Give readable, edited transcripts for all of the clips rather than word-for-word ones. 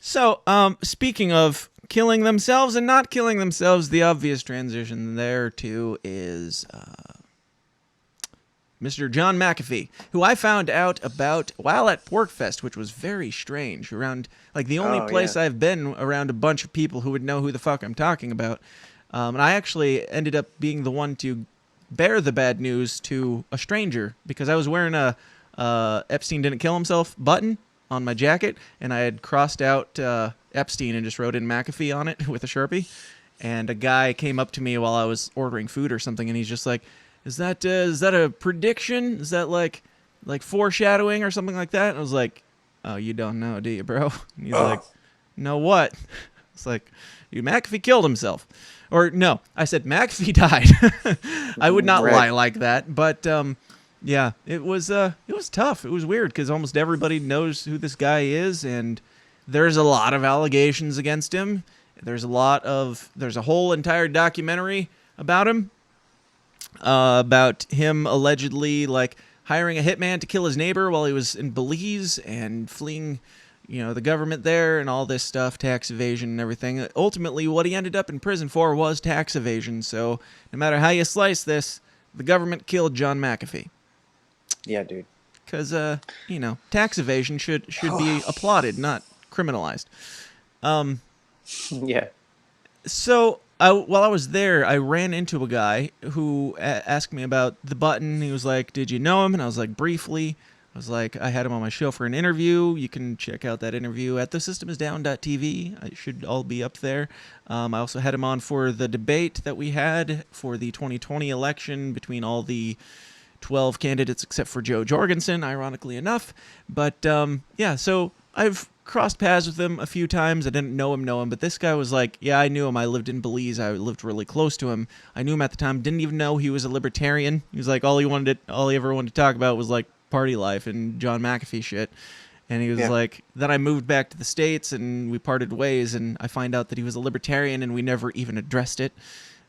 So, speaking of killing themselves and not killing themselves, the obvious transition there too is Mr. John McAfee, who I found out about while at Porkfest, which was very strange. Around like the only Oh place yeah. I've been around a bunch of people who would know who the fuck I'm talking about, and I actually ended up being the one to bear the bad news to a stranger because I was wearing a Epstein didn't kill himself button on my jacket, and I had crossed out Epstein and just wrote in McAfee on it with a Sharpie. And a guy came up to me while I was ordering food or something, and he's just like, is that a prediction? Is that like foreshadowing or something like that?" And I was like, "Oh, you don't know, do you, bro?" And he's like, Oh. "No, what?" It's like, "Dude, McAfee killed himself." Or no, I said McAfee died. I would not Right. lie like that, but yeah, it was tough. It was weird because almost everybody knows who this guy is, and there's a lot of allegations against him. There's a whole entire documentary about him allegedly like hiring a hitman to kill his neighbor while he was in Belize and fleeing, the government there and all this stuff, tax evasion and everything. Ultimately, what he ended up in prison for was tax evasion. So no matter how you slice this, the government killed John McAfee Yeah, dude. because tax evasion should be applauded, not criminalized. Um, Yeah. So while I was there, I ran into a guy who asked me about the button. He was like, "Did you know him?" And I was like, "Briefly." I was like, "I had him on my show for an interview. You can check out that interview at thesystemisdown.tv. It should all be up there." I also had him on for the debate that we had for the 2020 election between all the 12 candidates except for Joe Jorgensen, ironically enough. But yeah, so I've crossed paths with him a few times. I didn't know him, but this guy was like, "Yeah, I knew him. I lived in Belize. I lived really close to him. I knew him at the time. Didn't even know he was a libertarian." He was like, all he ever wanted to talk about was like party life and John McAfee shit. And he was Yeah. like, then I moved back to the States and we parted ways, and I find out that he was a libertarian and we never even addressed it,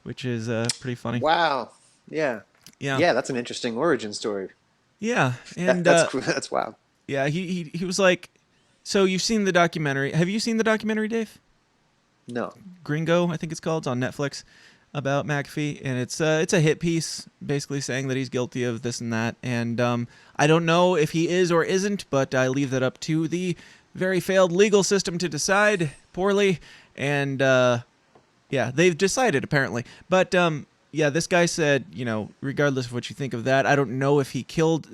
which is pretty funny. Wow. Yeah. Yeah. Yeah, that's an interesting origin story. Yeah. That, And that's cool. That's wow. yeah, he was like, "So you've seen the documentary? Have you seen the documentary, Dave? No. Gringo, I think it's called. It's on Netflix about McAfee, and it's a hit piece, basically saying that he's guilty of this and that. And I don't know if he is or isn't, but I leave that up to the very failed legal system to decide poorly. And yeah, they've decided apparently. But yeah, this guy said, regardless of what you think of that, I don't know if he killed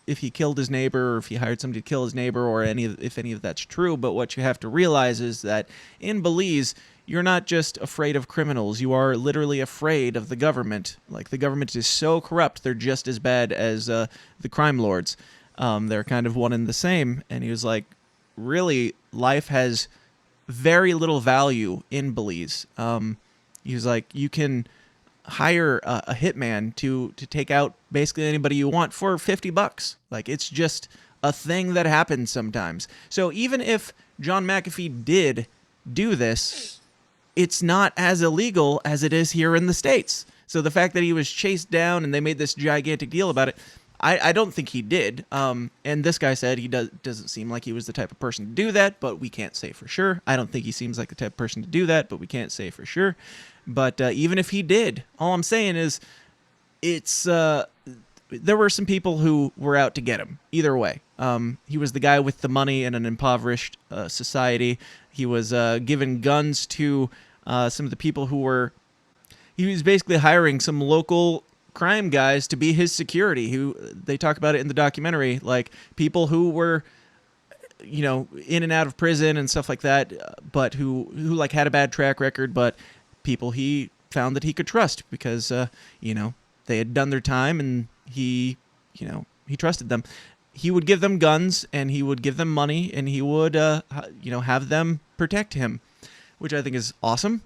his neighbor or if he hired somebody to kill his neighbor or if any of that's true. But what you have to realize is that in Belize, you're not just afraid of criminals. You are literally afraid of the government. Like, the government is so corrupt, they're just as bad as the crime lords. They're kind of one and the same. And he was like, really, life has very little value in Belize. He was like, you can hire a hitman to take out basically anybody you want for $50. Like, it's just a thing that happens sometimes. So even if John McAfee did do this, it's not as illegal as it is here in the States. So the fact that he was chased down and they made this gigantic deal about it, I don't think he did. And this guy said he doesn't seem like he was the type of person to do that, but we can't say for sure. I don't think he seems like the type of person to do that, but we can't say for sure. But even if he did, all I'm saying is it's there were some people who were out to get him. Either way, he was the guy with the money in an impoverished society. He was giving guns to some of the people who were. He was basically hiring some local crime guys to be his security. Who they talk about it in the documentary, like people who were, in and out of prison and stuff like that, but who like had a bad track record, but people he found that he could trust because they had done their time and he trusted them. He would give them guns and he would give them money and he would have them protect him, which I think is awesome.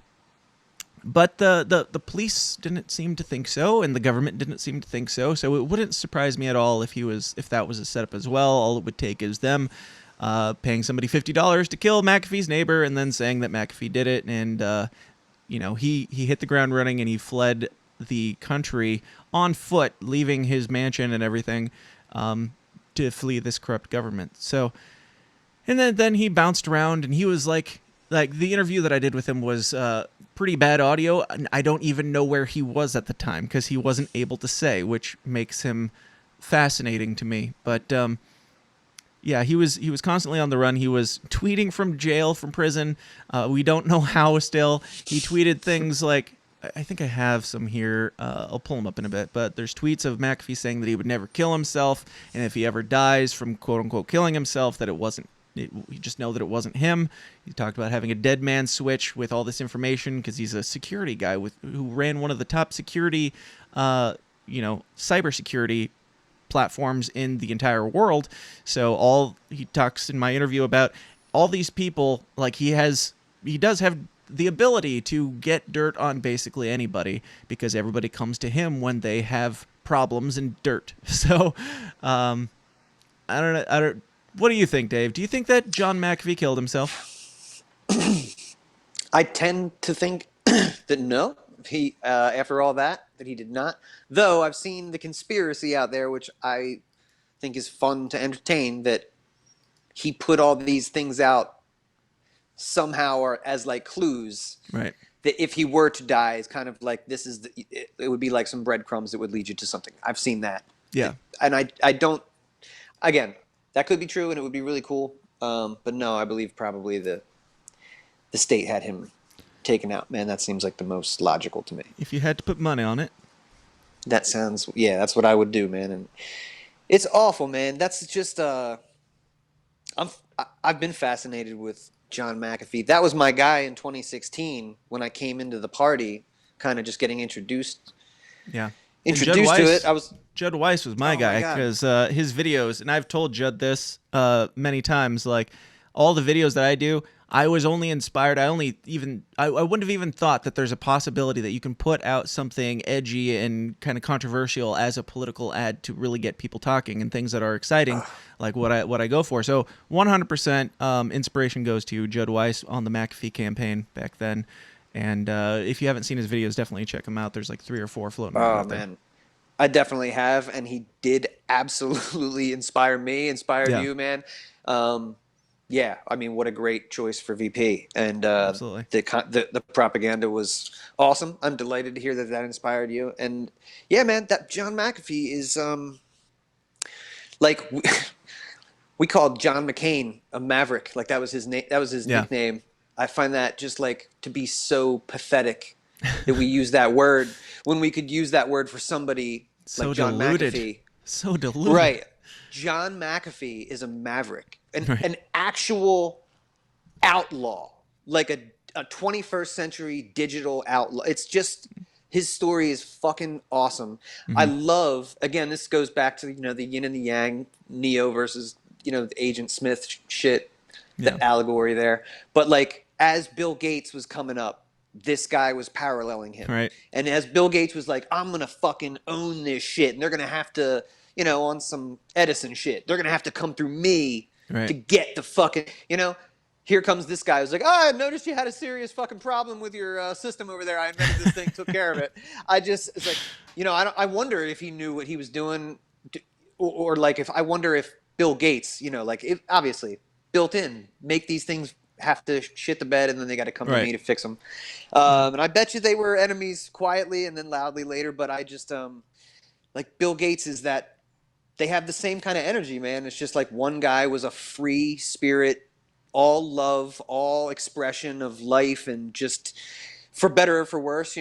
But the police didn't seem to think so, and the government didn't seem to think so. So it wouldn't surprise me at all if that was a setup as well. All it would take is them paying somebody $50 to kill McAfee's neighbor, and then saying that McAfee did it. And he hit the ground running, and he fled the country on foot, leaving his mansion and everything to flee this corrupt government. So And then he bounced around, and he was like the interview that I did with him was pretty bad audio. I don't even know where he was at the time because he wasn't able to say, which makes him fascinating to me. But yeah, he was constantly on the run. He was tweeting from jail, from prison. We don't know how still. He tweeted things like, I think I have some here. I'll pull them up in a bit. But there's tweets of McAfee saying that he would never kill himself, and if he ever dies from quote unquote killing himself, that it wasn't. You just know that it wasn't him. He talked about having a dead man switch with all this information because he's a security guy who ran one of the top security, cybersecurity platforms in the entire world. So he talks in my interview about all these people. Like he does have the ability to get dirt on basically anybody because everybody comes to him when they have problems and dirt. So I don't know. What do you think, Dave? Do you think that John McAfee killed himself? I tend to think that no, he after all that he did not. Though I've seen the conspiracy out there, which I think is fun to entertain, that he put all these things out somehow or as like clues. Right. That if he were to die, is kind of like it would be like some breadcrumbs that would lead you to something. I've seen that. Yeah. And I don't. Again, that could be true, and it would be really cool. But no, I believe probably the state had him taken out. Man, that seems like the most logical to me. If you had to put money on it. That sounds, yeah, that's what I would do, man. And it's awful, man. That's just, I've been fascinated with John McAfee. That was my guy in 2016 when I came into the party, kind of just getting introduced. Yeah. Introduced to it. Judd Weiss was my guy because his videos, and I've told Judd this many times, like all the videos that I do, I was only inspired. I wouldn't have even thought that there's a possibility that you can put out something edgy and kind of controversial as a political ad to really get people talking and things that are exciting, like what I go for. So 100% inspiration goes to Judd Weiss on the McAfee campaign back then. And if you haven't seen his videos, definitely check them out. There's like 3 or 4 floating around out there. Man. I definitely have, and he did absolutely inspire me, you, man. Yeah, I mean, what a great choice for VP, and Absolutely. The propaganda was awesome. I'm delighted to hear that inspired you, and yeah, man, that John McAfee is like we called John McCain a maverick, like that was his name, that was his nickname. I find that just like to be so pathetic that we use that word when we could use that word for somebody like John McAfee. So diluted. Right. John McAfee is a maverick, an actual outlaw, like a 21st century digital outlaw. It's just, his story is fucking awesome. I love, again, this goes back to, the yin and the yang, Neo versus, the Agent Smith shit, the allegory there. But like, as Bill Gates was coming up, this guy was paralleling him. Right. And as Bill Gates was like, I'm going to fucking own this shit, and they're going to have to, on some Edison shit, they're going to have to come through me to get the fucking, here comes this guy who's like, I noticed you had a serious fucking problem with your system over there. I invented this thing, took care of it. It's like, I wonder if he knew what he was doing, or like, I wonder if Bill Gates, obviously built in, make these things have to shit the bed, and then they got to come to me to fix them. And I bet you they were enemies quietly and then loudly later, but I just, like Bill Gates is that, they have the same kind of energy, man. It's just like one guy was a free spirit, all love, all expression of life, and just for better or for worse,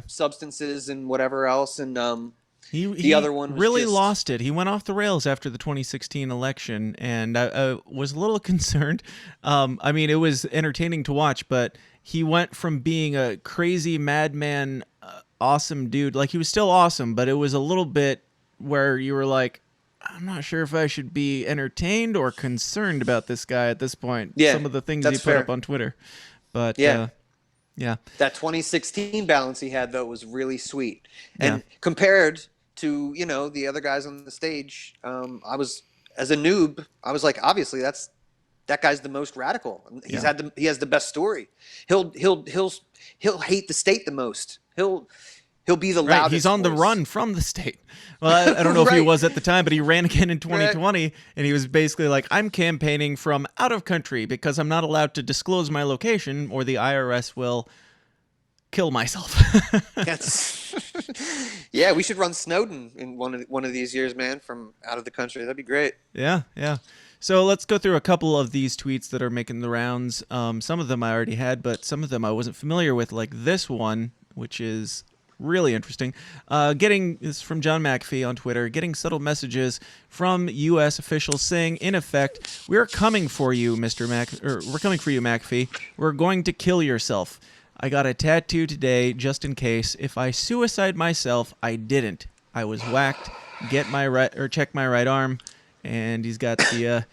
substances and whatever else. And the other one was really lost it. He went off the rails after the 2016 election, and I was a little concerned. I mean, it was entertaining to watch, but he went from being a crazy madman, awesome dude. Like, he was still awesome, but it was a little bit where you were like, I'm not sure if I should be entertained or concerned about this guy at this point. Yeah, some of the things he put up on Twitter. But yeah. That 2016 balance he had, though, was really sweet. And compared to, the other guys on the stage, I was, as a noob, I was like, obviously that guy's the most radical. He has the best story. He'll hate the state the most. He'll be the Right, loudest. he's on the voice. run from the state. Well, I don't know if he Right. was at the time, but he ran again in 2020, and he was basically like, I'm campaigning from out of country because I'm not allowed to disclose my location or the IRS will kill myself. That's yeah. We should run Snowden in one of these years, man, from out of the country. That'd be great. Yeah. So let's go through a couple of these tweets that are making the rounds. Some of them I already had, but some of them I wasn't familiar with, like this one, which is really interesting. Getting this from John McAfee on Twitter, getting subtle messages from U.S. officials saying, in effect, we're coming for you, we're coming for you, McAfee. We're going to kill yourself. I got a tattoo today just in case. If I suicide myself, I didn't. I was whacked. Check my right arm, and he's got the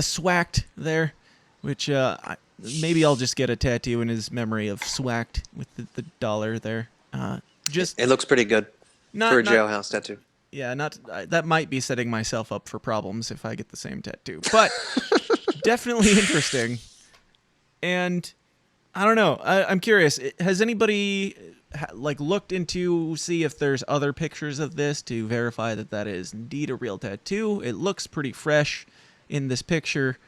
swacked there, which maybe I'll just get a tattoo in his memory of swacked with the dollar there. It looks pretty good for a jailhouse tattoo. Yeah, that might be setting myself up for problems if I get the same tattoo, but definitely interesting. And I don't know. I'm curious. Has anybody looked into see if there's other pictures of this to verify that is indeed a real tattoo? It looks pretty fresh in this picture.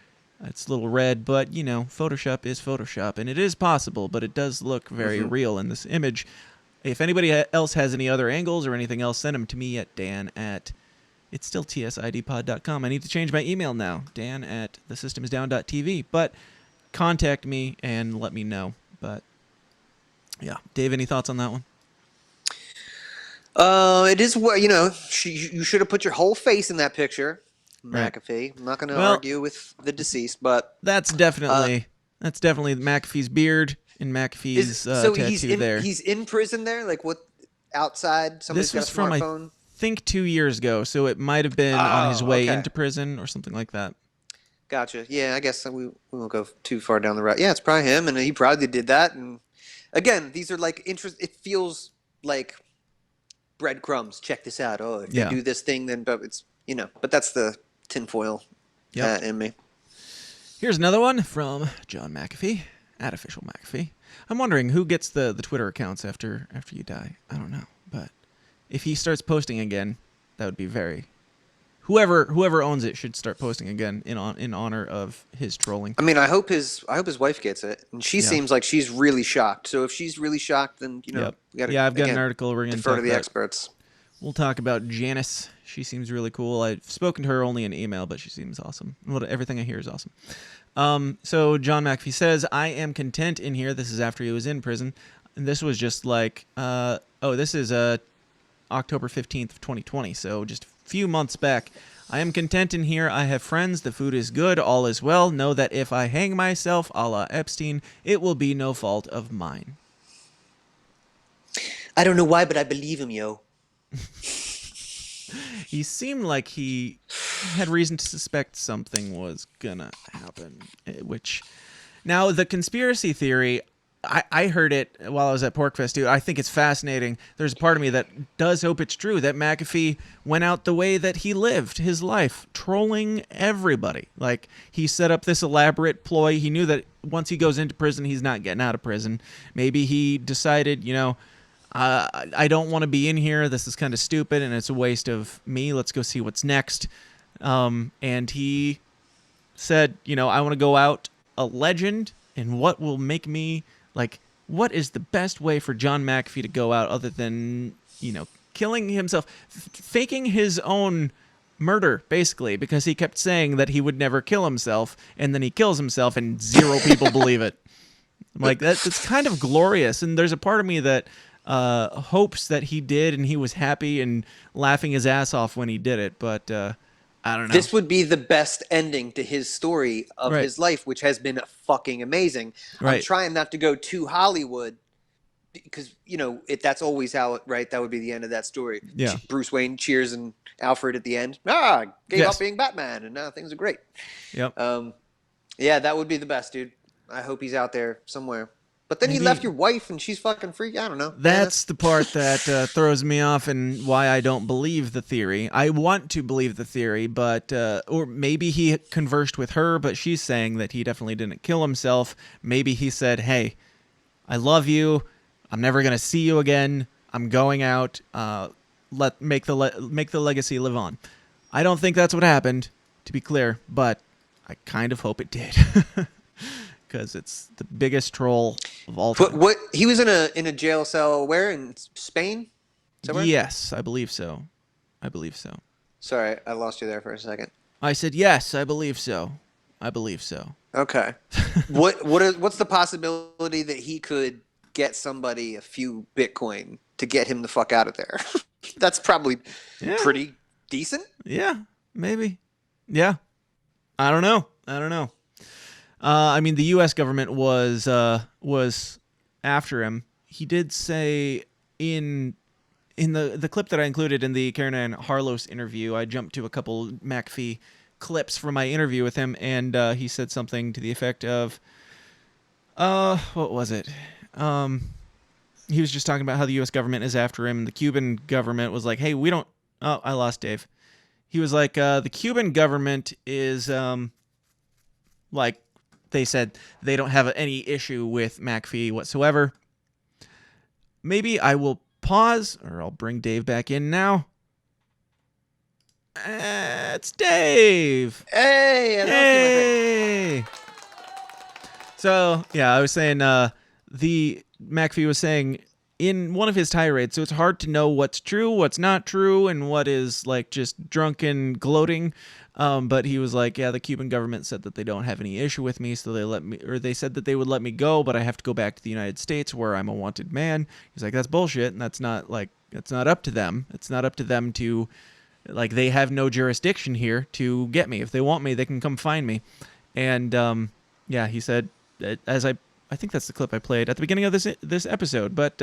It's a little red, but Photoshop is Photoshop, and it is possible, but it does look very real in this image. If anybody else has any other angles or anything else, send them to me at it's still tsidpod.com. I need to change my email now, dan@thesystemsdown.tv, but contact me and let me know. But yeah, Dave, any thoughts on that one? It is what you should have put your whole face in that picture, McAfee. I'm not going to argue with the deceased, but that's definitely McAfee's beard and McAfee's tattoo there. He's in prison there. Like what? Outside, somebody's got a smartphone. This was from I think 2 years ago, so it might have been on his way into prison or something like that. Gotcha. Yeah, I guess we won't go too far down the road. Yeah, it's probably him, and he probably did that. And again, these are like it feels like breadcrumbs. Check this out. Oh, if you do this thing, then but it's but that's the tinfoil hat in me. Here's another one from John McAfee @official McAfee. I'm wondering who gets the Twitter accounts after you die. I don't know, but if he starts posting again, that would be very. Whoever owns it should start posting again in honor of his trolling. I mean, I hope his wife gets it, and she seems like she's really shocked. So if she's really shocked, then we got to. Yeah, I've got an article. We're going to defer to the experts. We'll talk about Janice. She seems really cool. I've spoken to her only in email, but she seems awesome. Everything I hear is awesome. So John McAfee says, I am content in here. This is after he was in prison. And this was just like, this is October 15th of 2020. So just a few months back. I am content in here. I have friends. The food is good. All is well. Know that if I hang myself a la Epstein, it will be no fault of mine. I don't know why, but I believe him, yo. He seemed like he had reason to suspect something was gonna happen, which now the conspiracy theory, I heard it while I was at PorkFest, dude. I think it's fascinating. There's a part of me that does hope it's true that McAfee went out the way that he lived his life, trolling everybody. Like, he set up this elaborate ploy. He knew that once he goes into prison, he's not getting out of prison. Maybe he decided, I don't want to be in here. This is kind of stupid, and it's a waste of me. Let's go see what's next. And he said, I want to go out a legend, and what will make me, what is the best way for John McAfee to go out other than, killing himself, faking his own murder, basically, because he kept saying that he would never kill himself, and then he kills himself, and 0 people believe it. That's kind of glorious, and there's a part of me that hopes that he did and he was happy and laughing his ass off when he did it, but I don't know. This would be the best ending to his story of his life, which has been fucking amazing. I'm trying not to go too Hollywood because, that's always how that would be the end of that story. Yeah. Bruce Wayne cheers and Alfred at the end. Gave up being Batman and now things are great. Yep. Yeah, that would be the best, dude. I hope he's out there somewhere. But then he left your wife and she's fucking freak. I don't know. That's the part that throws me off and why I don't believe the theory. I want to believe the theory, but or maybe he conversed with her, but she's saying that he definitely didn't kill himself. Maybe he said, hey, I love you. I'm never going to see you again. I'm going out. Make the legacy live on. I don't think that's what happened, to be clear, but I kind of hope it did, because it's the biggest troll of all time. What he was in a jail cell where, in Spain? Somewhere? Yes, I believe so. Sorry, I lost you there for a second. I said yes, I believe so. Okay. What's the possibility that he could get somebody a few Bitcoin to get him the fuck out of there? That's probably pretty decent. Yeah, maybe. Yeah. I don't know. I mean, the U.S. government was after him. He did say in the clip that I included in the Karen Ann Harlos interview, I jumped to a couple McAfee clips from my interview with him, and he said something to the effect of, what was it? He was just talking about how the U.S. government is after him, and the Cuban government was like, hey, we don't... Oh, I lost Dave. He was like, the Cuban government is, like, they said they don't have any issue with McAfee whatsoever. Maybe I will pause, or I'll bring Dave back in now. It's Dave. Hey. So, yeah, I was saying the McAfee was saying in one of his tirades, so it's hard to know what's true, what's not true, and what is like just drunken gloating. But he was like, yeah, the Cuban government said that they don't have any issue with me, so they said that they would let me go, but I have to go back to the United States where I'm a wanted man. He's like, that's bullshit, and that's not up to them. It's not up to them to, like, they have no jurisdiction here to get me. If they want me, they can come find me. And yeah, he said, as I think that's the clip I played at the beginning of this episode, but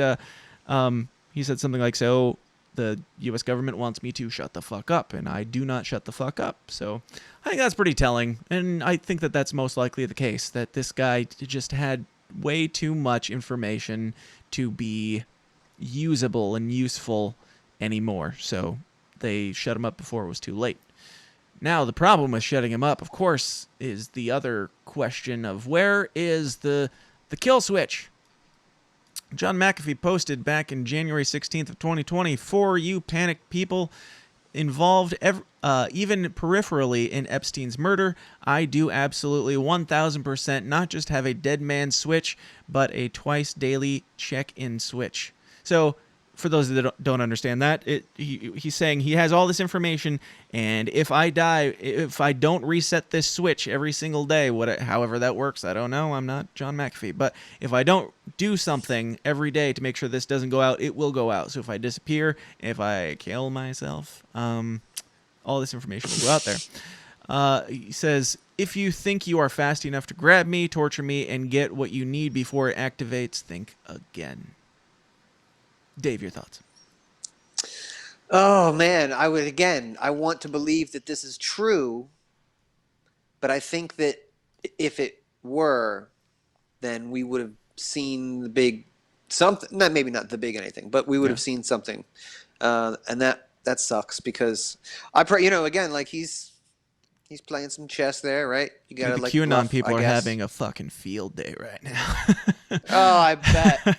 he said something like, so the U.S. government wants me to shut the fuck up, and I do not shut the fuck up. So I think that's pretty telling, and I think that that's most likely the case, that this guy just had way too much information to be usable and useful anymore, so they shut him up before it was too late. Now, the problem with shutting him up, of course, is the other question of where is the kill switch? John McAfee posted back in January 16th of 2020, for you panicked people involved even peripherally in Epstein's murder, I do absolutely 1,000% not just have a dead man switch, but a twice daily check-in switch. So, for those that don't understand that, he's saying he has all this information, and if I die, if I don't reset this switch every single day, however that works, I don't know, I'm not John McAfee, but if I don't do something every day to make sure this doesn't go out, it will go out. So if I disappear, if I kill myself, all this information will go out there. He says, if you think you are fast enough to grab me, torture me, and get what you need before it activates, think again. Dave, your thoughts? Oh, man. I want to believe that this is true, but I think that if it were, then we would have seen the big something. Maybe not the big anything, but we would have seen something. And that sucks, because again, like he's playing some chess there, right? You got the QAnon people are having a fucking field day right now. Oh, I bet.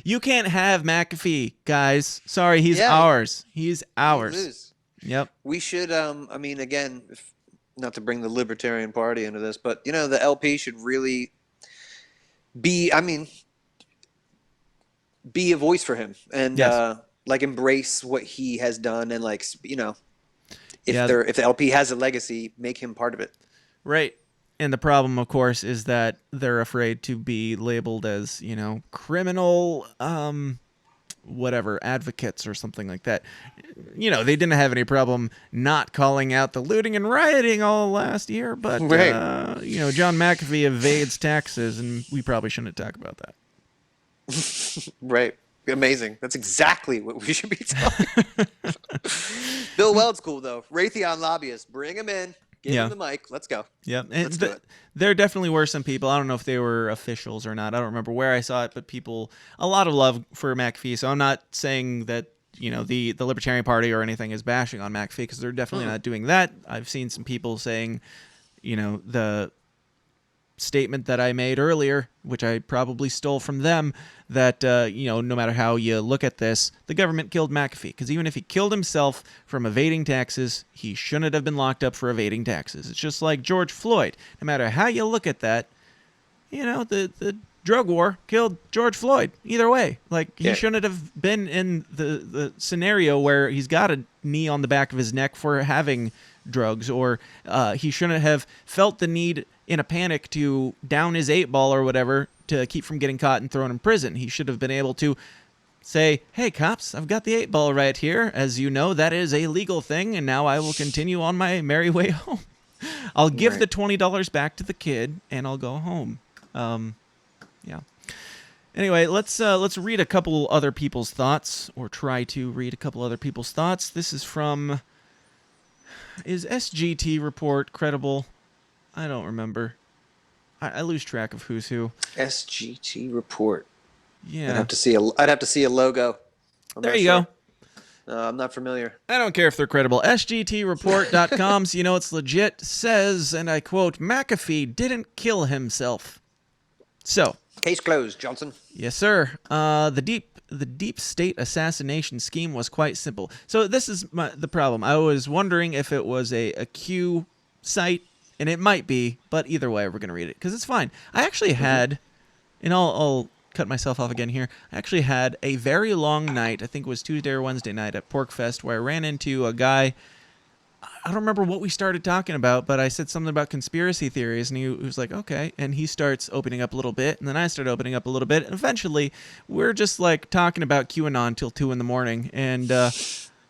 You can't have McAfee, guys. Sorry, he's ours. He's ours. Yep. We should, again, not to bring the Libertarian Party into this, but, the LP should really be a voice for him and, embrace what he has done and, if the LP has a legacy, make him part of it. Right. And the problem, of course, is that they're afraid to be labeled as, criminal, advocates or something like that. They didn't have any problem not calling out the looting and rioting all last year, but, right. John McAfee evades taxes, and we probably shouldn't talk about that. Right. Amazing. That's exactly what we should be talking about. Bill Weld's cool, though. Raytheon lobbyist. Bring him in. Give him the mic. Let's go. Yeah. And there definitely were some people. I don't know if they were officials or not. I don't remember where I saw it, but a lot of love for McAfee. So I'm not saying that, the Libertarian Party or anything is bashing on McAfee, because they're definitely not doing that. I've seen some people saying, statement that I made earlier, which I probably stole from them, that, no matter how you look at this, the government killed McAfee. Because even if he killed himself from evading taxes, he shouldn't have been locked up for evading taxes. It's just like George Floyd. No matter how you look at that, the drug war killed George Floyd. Either way. He shouldn't have been in the scenario where he's got a knee on the back of his neck for having drugs, or he shouldn't have felt the need in a panic to down his 8-ball or whatever to keep from getting caught and thrown in prison. He should have been able to say, hey, cops, I've got the 8-ball right here. As you know, that is a legal thing, and now I will continue on my merry way home. I'll give the $20 back to the kid, and I'll go home. Yeah. Anyway, let's read a couple other people's thoughts, or try to read a couple other people's thoughts. This is from... Is SGT report credible? I don't remember. I lose track of who's who. SGT report. Yeah. I'd have to see a logo. There you go. I'm not familiar. I don't care if they're credible. SGTreport.com, so you know it's legit, says, and I quote, McAfee didn't kill himself. So. Case closed, Johnson. Yes, sir. The deep state assassination scheme was quite simple. So this is the problem. I was wondering if it was a Q site, and it might be, but either way, we're going to read it, because it's fine. I actually had, and I'll cut myself off again here, I actually had a very long night, I think it was Tuesday or Wednesday night at Porkfest, where I ran into a guy. I don't remember what we started talking about, but I said something about conspiracy theories, and he was like, okay. And he starts opening up a little bit, and then I start opening up a little bit, and eventually we're just talking about QAnon till 2 a.m. And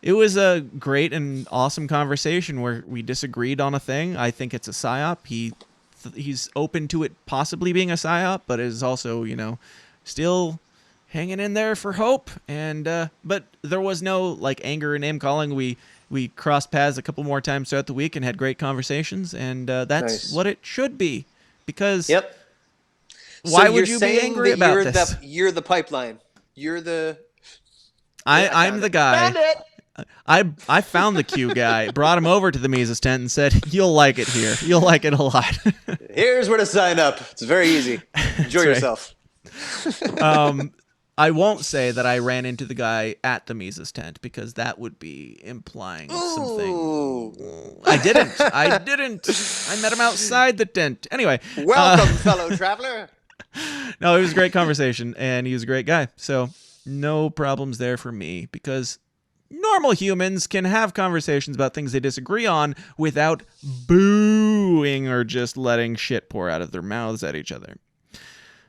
it was a great and awesome conversation where we disagreed on a thing. I think it's a psyop. He's open to it possibly being a psyop, but is also, still hanging in there for hope. And but there was no anger or name calling. We crossed paths a couple more times throughout the week and had great conversations, and that's what it should be. Because why would you be angry about this? You're the pipeline. You're the... I'm the guy. Found it. I found the Q guy, brought him over to the Mises tent, and said, "You'll like it here. You'll like it a lot." Here's where to sign up. It's very easy. Enjoy yourself. I won't say that I ran into the guy at the Mises tent, because that would be implying something. I didn't. I met him outside the tent. Anyway. Welcome, fellow traveler. No, it was a great conversation, and he was a great guy. So no problems there for me, because normal humans can have conversations about things they disagree on without booing or just letting shit pour out of their mouths at each other.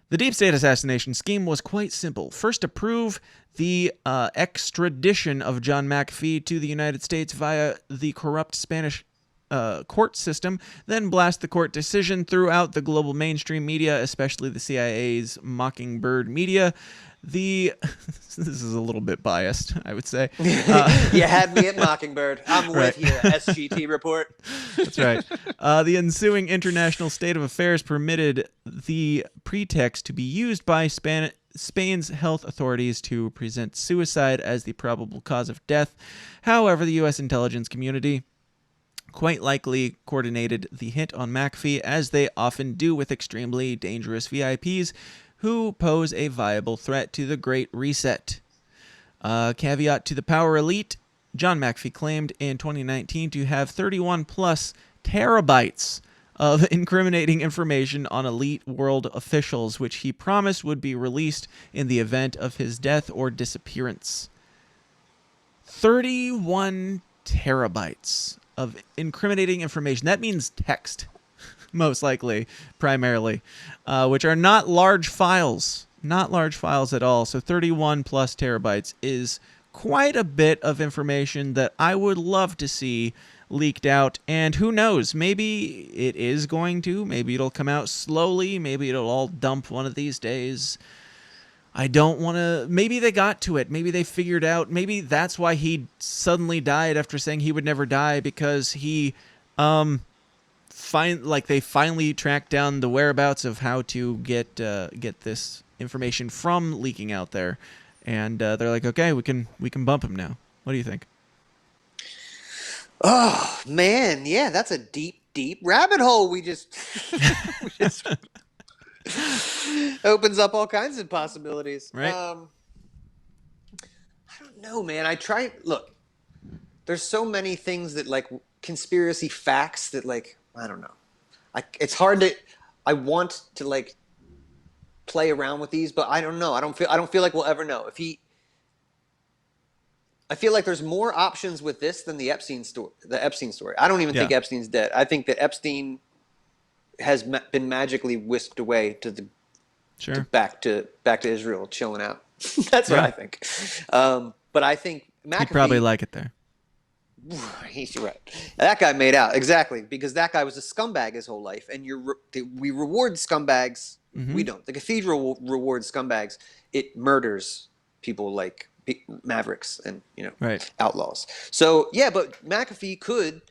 The deep state assassination scheme was quite simple. First, approve the extradition of John McAfee to the United States via the corrupt Spanish court system, then blast the court decision throughout the global mainstream media, especially the CIA's Mockingbird media. This is a little bit biased, I would say. You had me at Mockingbird. I'm with you, SGT report. That's right. The ensuing international state of affairs permitted the pretext to be used by Spain's health authorities to present suicide as the probable cause of death. However, the U.S. intelligence community quite likely coordinated the hit on McAfee, as they often do with extremely dangerous VIPs who pose a viable threat to the Great Reset. Caveat to the power elite, John McAfee claimed in 2019 to have 31 plus terabytes of incriminating information on elite world officials, which he promised would be released in the event of his death or disappearance. 31 terabytes of incriminating information. That means text. Most likely, primarily, which are not large files. Not large files at all. So 31 plus terabytes is quite a bit of information that I would love to see leaked out. And who knows, maybe it is going to. Maybe it'll come out slowly. Maybe it'll all dump one of these days. I don't want to... Maybe they got to it. Maybe they figured out... Maybe that's why he suddenly died after saying he would never die, because he... they finally tracked down the whereabouts of how to get this information from leaking out there, and they're like, okay, we can bump him now. What do you think? Oh man, yeah, that's a deep deep rabbit hole we just, we just opens up all kinds of possibilities. Right. I don't know, man. Look, there's so many things that like conspiracy facts that like, I don't know. It's hard to, I want to like play around with these, but I don't know. I don't feel like we'll ever know. I feel like there's more options with this than the Epstein story. I don't even think Epstein's dead. I think that Epstein has been magically whisked away back to Israel, chilling out. That's what I think. But I think McAfee, he'd probably like it there. He's right. That guy made out exactly because that guy was a scumbag his whole life, and we reward scumbags. Mm-hmm. We don't. The cathedral rewards scumbags. It murders people like mavericks and outlaws. So yeah, but McAfee could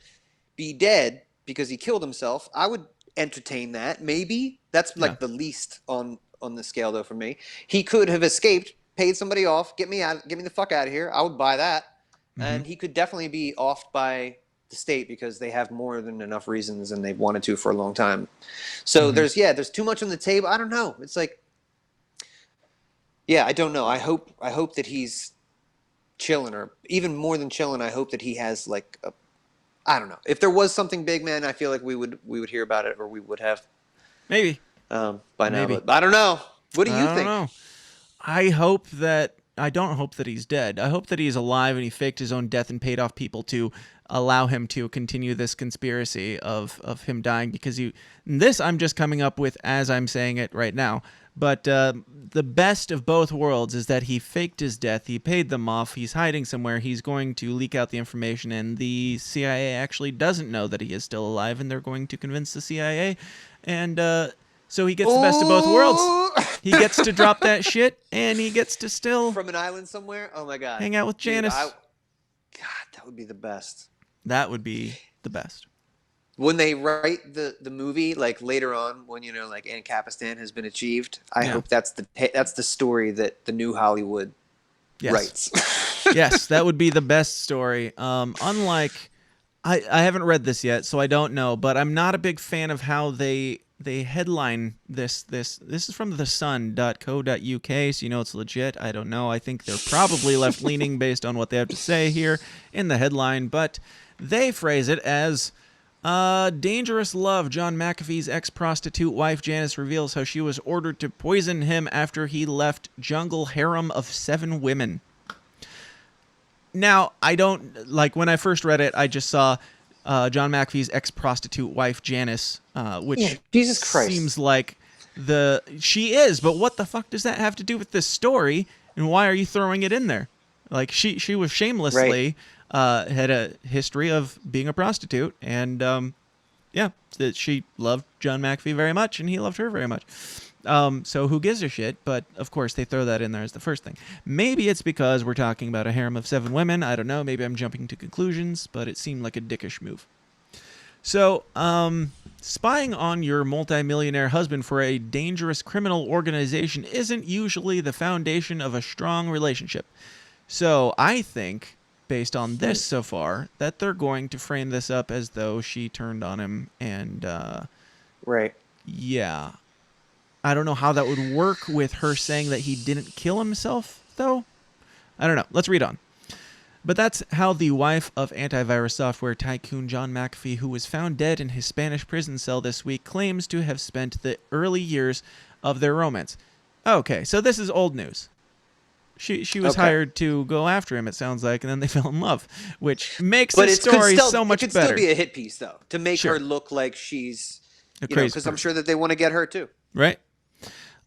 be dead because he killed himself. I would entertain that. Maybe that's like the least on the scale though for me. He could have escaped, paid somebody off, get me the fuck out of here. I would buy that. Mm-hmm. And he could definitely be offed by the state because they have more than enough reasons and they've wanted to for a long time. So there's too much on the table. I don't know. It's like, I don't know. I hope that he's chilling, or even more than chilling. I hope that he has like I don't know. If there was something big, man, I feel like we would hear about it, or we would have maybe by now. But I don't know. What do you think? Know. I don't hope that he's dead. I hope that he's alive and he faked his own death and paid off people to allow him to continue this conspiracy of him dying, because this I'm just coming up with as I'm saying it right now. But the best of both worlds is that he faked his death. He paid them off. He's hiding somewhere. He's going to leak out the information, and the CIA actually doesn't know that he is still alive, and they're going to convince the CIA. And so he gets the best of both worlds. He gets to drop that shit, and he gets to still... From an island somewhere? Oh, my God. Hang out with Janice. God, that would be the best. That would be the best. When they write the movie, like later on, when like Ancapistan has been achieved, I hope that's the story that the new Hollywood writes. Yes, that would be the best story. Unlike, I haven't read this yet, so I don't know, but I'm not a big fan of how they headline this. This is from thesun.co.uk, so it's legit. I don't know. I think they're probably left leaning based on what they have to say here in the headline, but they phrase it as. Dangerous love. John McAfee's ex-prostitute wife Janice reveals how she was ordered to poison him after he left jungle harem of 7 women. Now, I don't, like, when I first read it, I just saw John McAfee's ex-prostitute wife Janice, which Jesus Christ. Seems like she is, but what the fuck does that have to do with this story, and why are you throwing it in there? Like, she was shamelessly... Right. Had a history of being a prostitute, and that she loved John McAfee very much, and he loved her very much. So who gives a shit? But of course, they throw that in there as the first thing. Maybe it's because we're talking about a harem of 7 women. I don't know. Maybe I'm jumping to conclusions, but it seemed like a dickish move. So, spying on your multimillionaire husband for a dangerous criminal organization isn't usually the foundation of a strong relationship. So I think, based on this so far, that they're going to frame this up as though she turned on him, and right. Yeah. I don't know how that would work with her saying that he didn't kill himself, though. I don't know. Let's read on. But that's how the wife of antivirus software tycoon John McAfee, who was found dead in his Spanish prison cell this week, claims to have spent the early years of their romance. Okay, so this is old news. She was hired to go after him, it sounds like, and then they fell in love, which makes the story so much better. It could still be a hit piece, though, to make her look like she's, because I'm sure that they want to get her, too. Right.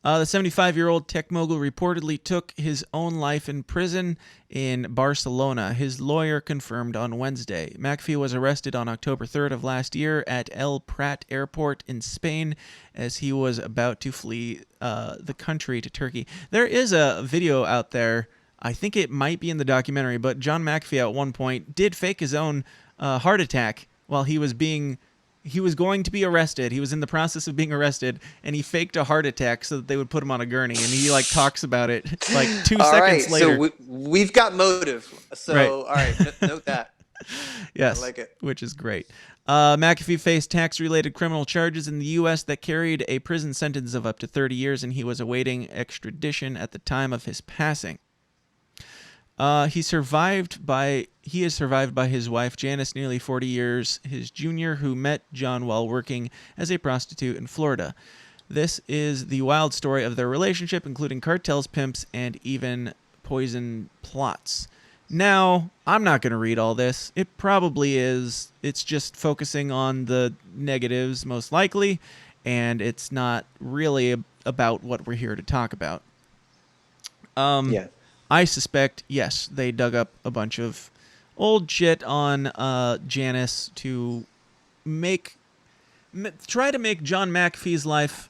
The 75-year-old tech mogul reportedly took his own life in prison in Barcelona. His lawyer confirmed on Wednesday. McAfee was arrested on October 3rd of last year at El Prat Airport in Spain as he was about to flee the country to Turkey. There is a video out there. I think it might be in the documentary, but John McAfee at one point did fake his own heart attack while he was going to be arrested. He was in the process of being arrested, and he faked a heart attack so that they would put him on a gurney. And he talks about it 2 seconds later. So we've got motive. So all right, note that. Yes, I like it. Which is great. McAfee faced tax-related criminal charges in the U.S. that carried a prison sentence of up to 30 years, and he was awaiting extradition at the time of his passing. He is survived by his wife Janice, nearly 40 years his junior, who met John while working as a prostitute in Florida. This is the wild story of their relationship, including cartels, pimps, and even poison plots. Now, I'm not going to read all this. It probably is. It's just focusing on the negatives, most likely, and it's not really about what we're here to talk about. Yeah. I suspect, yes, they dug up a bunch of old shit on Janice to try to make John McAfee's life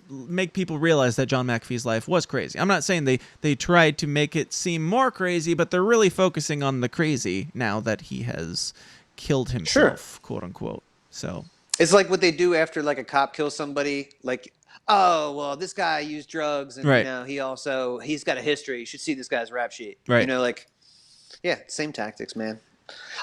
make people realize that John McAfee's life was crazy. I'm not saying they tried to make it seem more crazy, but they're really focusing on the crazy now that he has killed himself, quote unquote. So it's like what they do after like a cop kills somebody, like, oh, well, this guy used drugs, and right. he's got a history. You should see this guy's rap sheet. Right. Same tactics, man.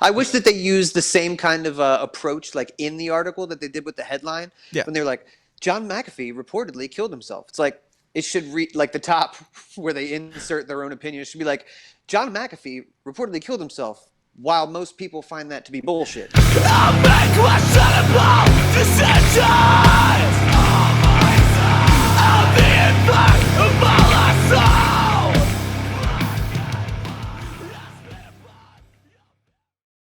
I wish that they used the same kind of approach, like in the article that they did with the headline. Yeah. When they're like, John McAfee reportedly killed himself. It's like, it should read like the top where they insert their own opinion. It should be like, John McAfee reportedly killed himself, while most people find that to be bullshit.